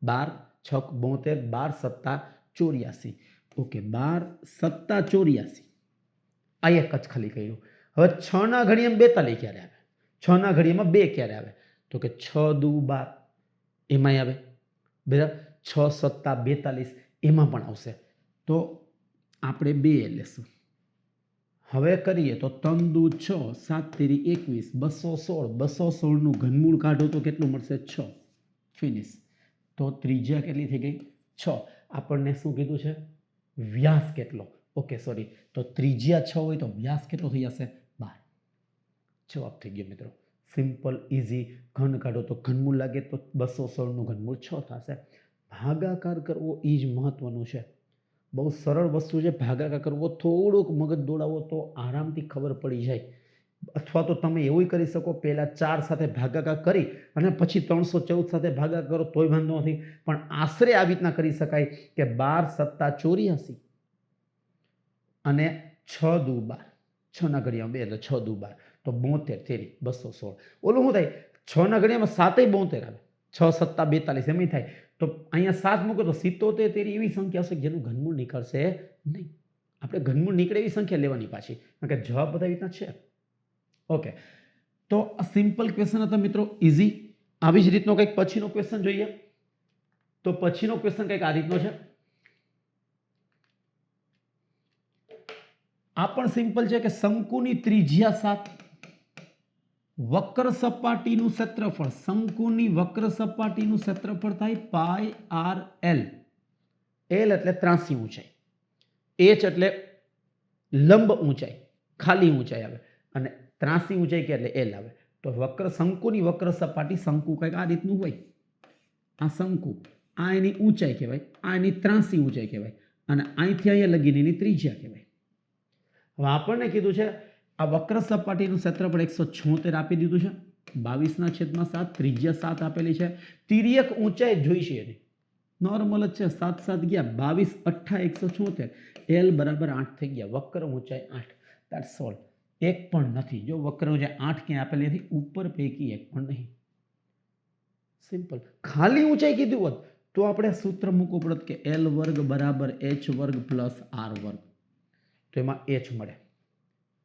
12 6 72, 12 સત્તા 84. ઓકે, 12 સત્તા 84. આ એક જ ખાલી કર્યું. હવે 6 ના ઘડિયામાં 42 ક્યારે આવે? 6 ના ઘડિયામાં 2 ક્યારે આવે? તો કે 6 દુ 12 એમાંય આવે બરાબર. 6 સત્તા 42 એમાં પણ આવશે. તો આપણે 2 લેશું. હવે કરીએ તો 3 દુ 6, 7 તેરી 21, 216. 216 નું ઘનમૂળ કાઢો તો કેટલું મળશે? 6. ફિનિશ. તો ત્રિજ્યા કેટલી થઈ ગઈ? 6. આપણને શું કીધું છે? વ્યાસ કેટલો? ઓકે સોરી, તો ત્રિજ્યા 6 હોય તો વ્યાસ કેટલો થઈ જશે? 12. જવાબ થઈ ગયો મિત્રો. Simple easy. ઘન કાઢો તો ઘનમૂળ લાગે તો 216 નું ઘનમૂળ 6 થશે. ભાગાકાર કરવો એ જ મહત્વનું છે. બહુ સરળ વસ્તુ છે ભાગાકાર કરવો. થોડુંક મગજ દોડાવો તો આરામથી ખબર પડી જાય. અથવા તો તમે એવું કરી શકો, પહેલા 4 સાથે ભાગાકાર કરી અને પછી 314 સાથે ભાગાકાર કરો તોય વાંધો નથી, પણ આશરે આવી રીતના કરી શકાય કે 12 સત્તા 84 અને 6 દુ 12. 6 ના ઘડિયામાં 2 એટલે 6 દુ 12, તો 72 તેરી 216. ઓલું શું થાય? 6 ના ઘડિયામાં 7 72 આવે, 6 સત્તા 42 એમ થાય. તો અહીંયા 7 મૂકો તો 77 તેરી એવી સંખ્યા હશે જેનું ઘનમૂળ નીકળશે નહીં. આપણે ઘનમૂળ નીકળે એવી સંખ્યા લેવાની પાછી, કારણ કે જવાબ બધા રીતના છે. ઓકે, તો આ સિમ્પલ ક્વેશ્ચન હતા મિત્રો, ઇઝી. આવી જ રીતનો કંઈક પછીનો ક્વેશ્ચન જોઈએ. તો પછીનો ક્વેશ્ચન કંઈક આ રીતનો છે. આ પણ સિમ્પલ છે કે શંકુની ત્રિજ્યા 7, વક્ર સપાટીનું ક્ષેત્રફળ. શંકુની વક્ર સપાટીનું ક્ષેત્રફળ થાય પાઈ આર એલ. એલ એટલે ત્રાસી ઊંચાઈ, એચ એટલે લંબ ઊંચાઈ, ખાલી ઊંચાઈ આવે, અને ત્રાસી ઊંચાઈ કે એટલે એલ આવે. તો શંકુની વક્ર સપાટી, શંકુ કંઈક આ રીતનું હોય. આ શંકુ, આ એની ઊંચાઈ કહેવાય, આ એની ત્રાસી ઊંચાઈ કહેવાય, અને અહીંથી અહીંયા લગીને એની ત્રિજ્યા કહેવાય. હવે આપણને કીધું છે આ વક્ર સપાટીનું ક્ષેત્રફળ 176 આપી દીધું છે. 22/7, ત્રિજ્યા 7 આપેલી છે, તિર્યક ઊંચાઈ જોઈશે એની, નોર્મલ જ છે, 7 7 ગયા 22 8 176, L બરાબર 8 થઈ ગયા, વક્ર ઊંચાઈ 8, ધેટ્સ ઓલ. એક પણ નથી, જો વક્ર ઊંચાઈ 8 ક્યાં આપેલી હતી, ઉપર પૈકી એક પણ નહીં. સિમ્પલ. ખાલી ઊંચાઈ કીધું હોત તો આપણે સૂત્ર મૂકવું પડત કે L વર્ગ બરાબર h વર્ગ પ્લસ r વર્ગ, તો એમાં h મળે,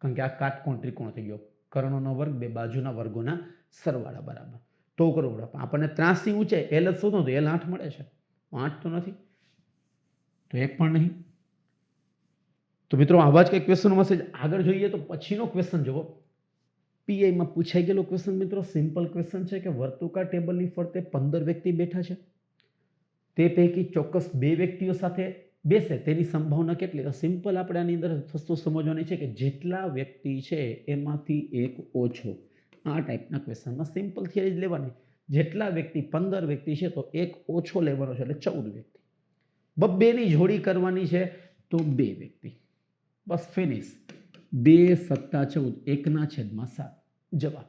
કારણ કે આ કાટકોણ ત્રિકોણ થઈ ગયો, કર્ણોનો વર્ગ, બે બાજુના વર્ગોના સરવાળા બરાબર. તો કરવું પડે, આપણને ત્રાસી ઊંચાઈ L જ શોધો તો L 8 મળે છે, 8 તો નથી, તો એક પણ નહીં. તો મિત્રો આવા જ કંઈક ક્વેશ્ચન મળશે. આગળ જોઈએ તો પછીનો ક્વેશ્ચન જુઓ, પીઆઈમાં પૂછાઈ ગયેલો ક્વેશ્ચન મિત્રો, સિમ્પલ ક્વેશ્ચન છે કે વર્તુળાકાર ટેબલની ફરતે 15 વ્યક્તિ બેઠા છે, તે પૈકી ચોક્કસ 2 વ્યક્તિઓ સાથે બેસે તેની સંભાવના કેટલી? તો સિમ્પલ આપણે આની અંદર વસ્તુ સમજવાની છે કે જેટલા વ્યક્તિ છે એમાંથી એક ઓછો. આ ટાઈપના ક્વેશ્ચનમાં સિમ્પલ થિયરી જ લેવાની. જેટલા વ્યક્તિ 15 વ્યક્તિ છે તો એક ઓછો લેવાનો છે, એટલે 14 વ્યક્તિ. બેની જોડી કરવાની છે તો 2 વ્યક્તિ. બસ ફિનિશ. 2 સત્તા 14, 1/7. જવાબ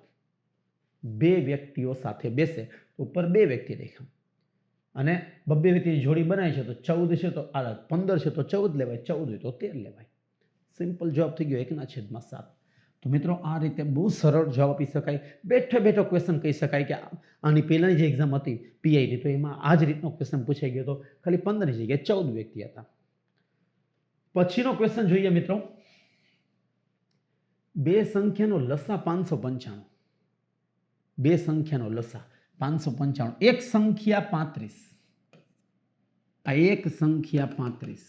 2 વ્યક્તિઓ સાથે બેસે તો ઉપર 2 વ્યક્તિ દેખાય, અને 2 વ્યક્તિની જોડી બનાવી છે તો 14 છે તો 15 છે તો 14 લેવાય, 14 હોય તો 13 લેવાય. સિમ્પલ જવાબ થઈ ગયો 1/7. તો મિત્રો આ રીતે બહુ સરળ જવાબ આપી શકાય. બેઠો બેઠો ક્વેશ્ચન કહી શકાય કે આની પહેલાની જે એક્ઝામ હતી પીઆઈની, તો એમાં આ જ રીતનો ક્વેશ્ચન પૂછાઈ ગયો હતો, ખાલી 15 ની જગ્યાએ 14 વ્યક્તિ હતા. પછીનો ક્વેશ્ચન જોઈએ મિત્રો, બે સંખ્યાનો લસા 595. બે સંખ્યાનો લસા 595, એક સંખ્યા 35. આ એક સંખ્યા 35,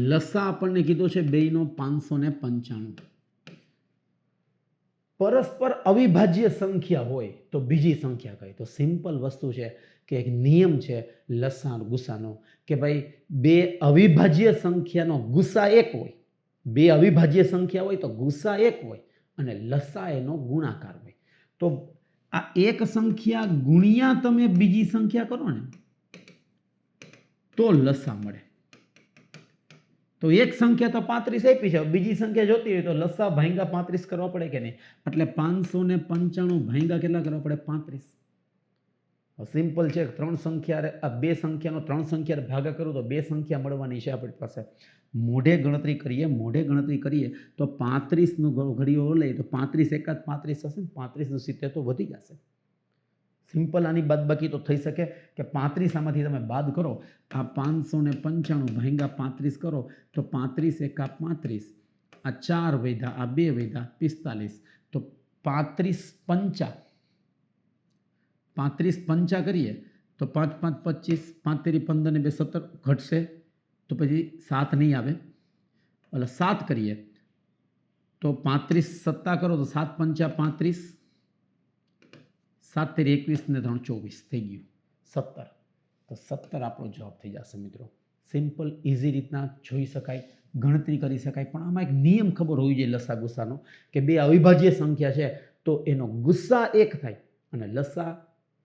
લસા આપણને કીધો છે બેયનો 595. પરસ્પર અવિભાજ્ય સંખ્યા હોય તો બીજી સંખ્યા કઈ? તો સિમ્પલ વસ્તુ છે કે એક નિયમ છે લસા ગુસાનો, કે ભાઈ બે અવિભાજ્ય સંખ્યાનો ગુસા 1 હોય, બે અવિભાજ્ય સંખ્યા હોય તો ગુસા 1 હોય, અને લસા એનો ગુણાકાર હોય. તો આ એક સંખ્યા ગુણ્યા તમે બીજી સંખ્યા કરો ને તો લસા મળે. તો એક સંખ્યા તો 35 આપી છે, બીજી સંખ્યા જોતી હોય તો લસા ભાંગા 35 કરવા પડે કે નહીં? એટલે 595 ભાંગા કેટલા કરવા પડે? 35. સિમ્પલ છે, ત્રણ સંખ્યા, આ બે સંખ્યાનો ત્રણ સંખ્યા ભાગા કરું તો બે સંખ્યા મળવાની છે આપણી પાસે. મોઢે ગણતરી કરીએ તો 35 નો ઘડીઓ લઈએ તો 35 એકાદ 35 થશે, 35 નું 70 તો વધી જશે. સિમ્પલ આની બાદબાકી તો થઈ શકે કે 35 આમાંથી તમે બાદ કરો, આ 595 ભાંગા 35 કરો તો 35 એકા 35, આ 4 વધ્યા, આ 2 વધ્યા, 45. તો 35 પંચા કરીએ તો 5 5 25, 5 તેરી 15 ને 2 17 ઘટશે, તો પછી 7 નહીં આવે. એટલે 7 કરીએ તો 35 સત્તા કરો તો 7 પંચા 35, 7 તેરી 21 ને 3 24 થઈ ગયું 17. તો 17 આપણો જવાબ થઈ જશે મિત્રો. સિમ્પલ ઇઝી રીતના જોઈ શકાય, ગણતરી કરી શકાય. પણ આમાં એક નિયમ ખબર હોવી જોઈએ લસા ગુસ્સાનો, કે બે અવિભાજ્ય સંખ્યા છે તો એનો ગુસ્સા 1 થાય અને લસા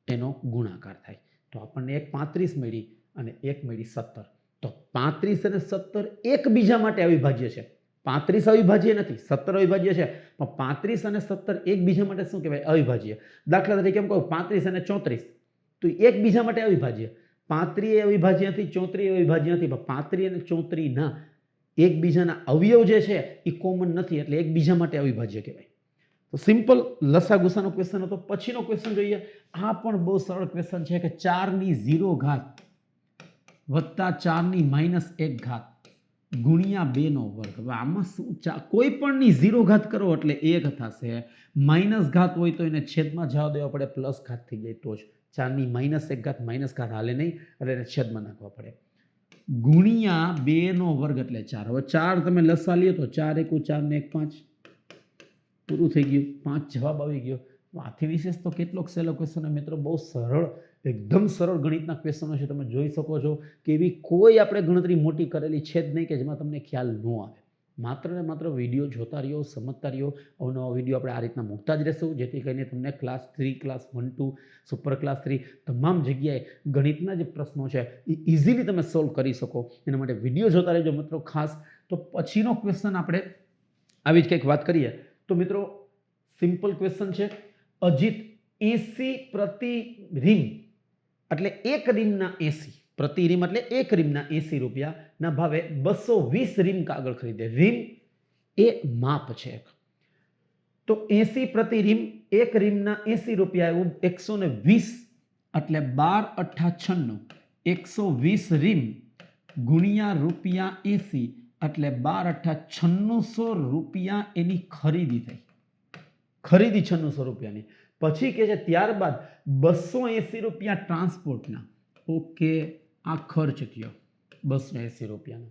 એનો ગુણાકાર થાય. તો આપણને એક 35 મળી અને એક મળી 17. તો 35 અને 17 એકબીજા માટે અવિભાજ્ય છે. 35 અવિભાજ્ય નથી, 17 અવિભાજ્ય છે, પણ 35 અને 17 એકબીજા માટે શું કહેવાય? અવિભાજ્ય. દાખલા તરીકે એમ કહું 35 અને 34, તો એકબીજા માટે અવિભાજ્ય. 35 અવિભાજ્ય નથી, 34 અવિભાજ્ય નથી, પણ 35 અને 34 ના એકબીજાના અવયવ જે છે એ કોમન નથી, એટલે એકબીજા માટે અવિભાજ્ય કહેવાય. તો સિમ્પલ લસા ગુસાનો ક્વેશ્ચન હતો. પછીનો ક્વેશ્ચન જોઈએ. આ પણ બહુ સરળ ક્વેશ્ચન છે કે 4 ઘાત વત્તા 4 -1 ઘાત ગુણ્યા 2 નો વર્ગ. હવે આમાં શું, કોઈ પણની 0 ઘાત કરો એટલે 1 થશે, માઇનસ ઘાત હોય તો એને છેદમાં જવા દેવા પડે, પ્લસ ઘાત થઈ જાય તો જ. 4 -1 ઘાત માઇનસ ઘાત હાલે નહીં, એટલે એને છેદમાં નાખવા પડે. ગુણ્યા 2 નો વર્ગ એટલે 4. હવે 4 તમે લસા લ્યો તો 4 × 4 ને 1 5, પૂરું થઈ ગયું, 5 જવાબ આવી ગયો. આથી વિશેષ તો કેટલોક સહેલો ક્વેશ્ચન મિત્રો, બહુ સરળ, એકદમ સરળ ગણિતના ક્વેશ્ચનો છે. તમે જોઈ શકો છો કે એવી કોઈ આપણે ગણતરી મોટી કરેલી છે જ નહીં કે જેમાં તમને ખ્યાલ ન આવે. માત્ર ને માત્ર વિડીયો જોતા રહ્યો, સમજતા રહ્યો. અવનવા વિડીયો આપણે આ રીતના મૂકતા જ રહેશું, જેથી કરીને તમને ક્લાસ 3, ક્લાસ 1, 2, સુપર ક્લાસ 3 તમામ જગ્યાએ ગણિતના જે પ્રશ્નો છે એ ઇઝીલી તમે સોલ્વ કરી શકો. એના માટે વિડીયો જોતા રહેજો મિત્રો ખાસ. તો પછીનો ક્વેશ્ચન આપણે આવી જ કંઈક વાત કરીએ તો મિત્રો, સિમ્પલ ક્વેશ્ચન છે. અજીત 80 પ્રતિ રીમ એટલે એક રીમના 80 પ્રતિ રીમ એટલે એક રીમના 80 રૂપિયાના ભાવે 220 રીમ કાગળ ખરીદે. રીમ એ માપ છે એક. તો 80 પ્રતિ રીમ, એક રીમના 80 રૂપિયા એવું 120 એટલે 12 અઠ્ઠા 96, 120 રીમ ગુણ્યા રૂપિયા 80 એટલે 12 અઠ્ઠા 9600 રૂપિયા એની ખરીદી થઈ. ખરીદી 9600 રૂપિયાની. પછી કે છે ત્યારબાદ 280 રૂપિયા ટ્રાન્સપોર્ટના. ઓકે, આ ખર્ચ થયો 280 રૂપિયાનો.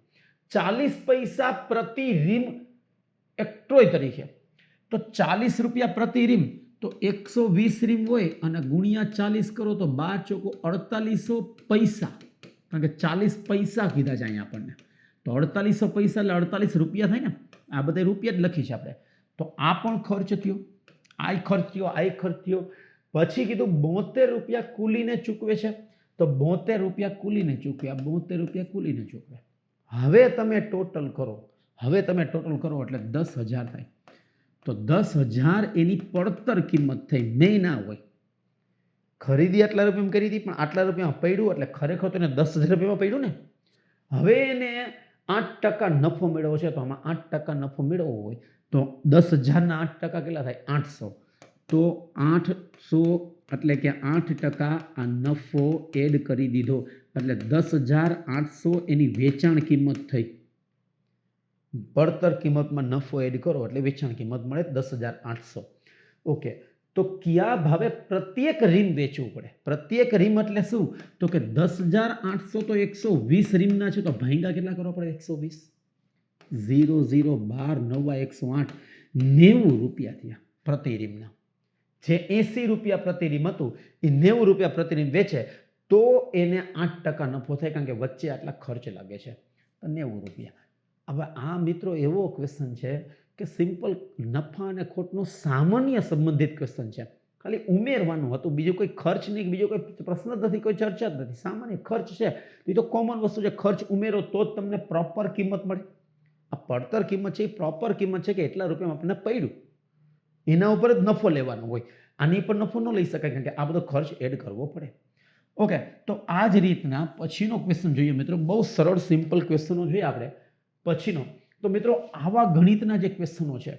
40 પૈસા પ્રતિ રીમ એક્ટ્રોય તરીકે. તો 40 રૂપિયા પ્રતિ રીમ, તો 120 રીમ હોય અને ગુણ્યા 40 કરો તો 12 ચોકો 4800 પૈસા. કારણ કે 40 પૈસા કીધા છે અહીંયા આપણને. તો 4800 પૈસા એટલે 48 રૂપિયા થાય ને. આ બધા રૂપિયા જ લખી છે આપણે. તો આ પણ ખર્ચ થયો, આ ખર્ચ થયો, આ ખર્ચ થયો. પછી કીધું 72 રૂપિયા કુલીને ચૂકવે છે. તો 72 રૂપિયા કુલીને ચૂકવ્યા, 72 રૂપિયા કુલીને ચૂકવ્યા. હવે તમે ટોટલ કરો, એટલે 10,000 થાય. તો 10,000 એની પડતર કિંમત થઈ. નહીં ના હોય, ખરીદી આટલા રૂપિયામાં કરી હતી પણ આટલા રૂપિયામાં પડ્યું એટલે ખરેખર તો એને 10,000 રૂપિયામાં પડ્યું ને. હવે એને 8% નફો મેળવવો છે. તો આમાં 8% નફો મેળવવો હોય તો 10,000ના 8% કેટલા થાય? 800. તો 800 એટલે કે 8% આ નફો એડ કરી દીધો એટલે 10,800 એની વેચાણ કિંમત થઈ. પડતર કિંમતમાં નફો એડ કરો એટલે વેચાણ કિંમત મળે 10,800. ઓકે, તો કયા ભાવે પ્રત્યેક રીમ વેચવું પડે? પ્રત્યેક રીમ એટલે શું? તો કે 10,800 તો 120 રીમના છે. તો ભાંગા કેટલા કરવા પડે? 120. 0 0 12 9 108 90 રૂપિયા થયા પ્રતિ રીમના. જે 80 રૂપિયા પ્રતિ રીમ હતું એ 90 રૂપિયા પ્રતિ રીમ વેચે તો એને 8% નફો થાય. કારણ કે વચ્ચે આટલા ખર્ચ લાગે છે. તો 90 રૂપિયા. હવે આ મિત્રો એવો ક્વેશ્ચન છે કે સિમ્પલ નફા અને ખોટનો સામાન્ય સંબંધિત ક્વેશ્ચન છે. ખાલી ઉમેરવાનું હતું, બીજું કોઈ ખર્ચ નહીં, બીજો કોઈ પ્રશ્ન જ નથી, કોઈ ચર્ચા જ નથી. સામાન્ય ખર્ચ છે એ તો કોમન વસ્તુ છે. ખર્ચ ઉમેરો તો જ તમને પ્રોપર કિંમત મળે. આ પડતર કિંમત છે એ પ્રોપર કિંમત છે કે એટલા રૂપિયામાં આપણને પડ્યું, એના ઉપર જ નફો લેવાનો હોય. આની પર નફો ન લઈ શકાય કારણ કે આ બધો ખર્ચ એડ કરવો પડે. ઓકે, તો આ જ રીતના પછીનો ક્વેશ્ચન જોઈએ મિત્રો. બહુ સરળ સિમ્પલ ક્વેશ્ચનો જોઈએ આપણે પછીનો. તો મિત્રો આવા ગણિતના જે ક્વેશ્ચનો છે,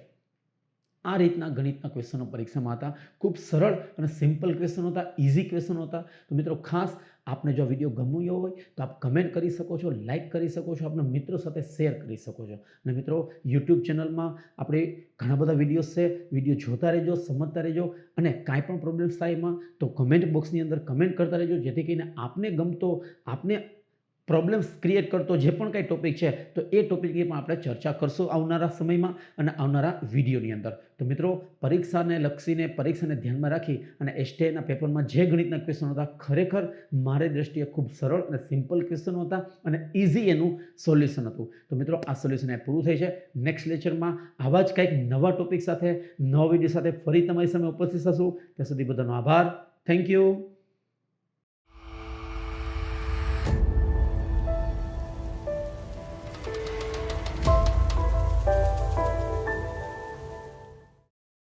આ રીતના ગણિતના ક્વેશ્ચનો પરીક્ષામાં હતા. ખૂબ સરળ અને સિમ્પલ ક્વેશ્ચનો હતા, ઇઝી ક્વેશ્ચનો હતા. તો મિત્રો ખાસ આપને જો વિડીયો ગમ્યો હોય તો આપ કમેન્ટ કરી શકો છો, લાઇક કરી શકો છો, આપણા મિત્રો સાથે શેર કરી શકો છો. અને મિત્રો યુટ્યુબ ચેનલમાં આપણે ઘણા બધા વિડીયોઝ છે, વિડીયો જોતા રહેજો, સમજતા રહેજો. અને કાંઈ પણ પ્રોબ્લેમ્સ થાય એમાં તો કમેન્ટ બોક્સની અંદર કમેન્ટ કરતા રહેજો, જેથી કરીને આપને ગમતો, આપને પ્રોબ્લેમ્સ ક્રિએટ કરતો જે પણ કાંઈ ટોપિક છે તો એ ટોપિકની પણ આપણે ચર્ચા કરશું આવનારા સમયમાં અને આવનારા વિડીયોની અંદર. તો મિત્રો પરીક્ષાને લક્ષીને, પરીક્ષાને ધ્યાનમાં રાખી અને એસટીઆઈના પેપરમાં જે ગણિતના ક્વેશ્ચનો હતા ખરેખર મારી દ્રષ્ટિએ ખૂબ સરળ અને સિમ્પલ ક્વેશ્ચનો હતા અને ઇઝી એનું સોલ્યુશન હતું. તો મિત્રો આ સોલ્યુશન એ પૂરું થઈ છે. નેક્સ્ટ લેક્ચરમાં આવા જ કંઈક નવા ટોપિક સાથે, નવા વિડીયો સાથે ફરી તમારી સામે ઉપસ્થિત થશું. ત્યાં સુધી બધાનો આભાર. Thank you.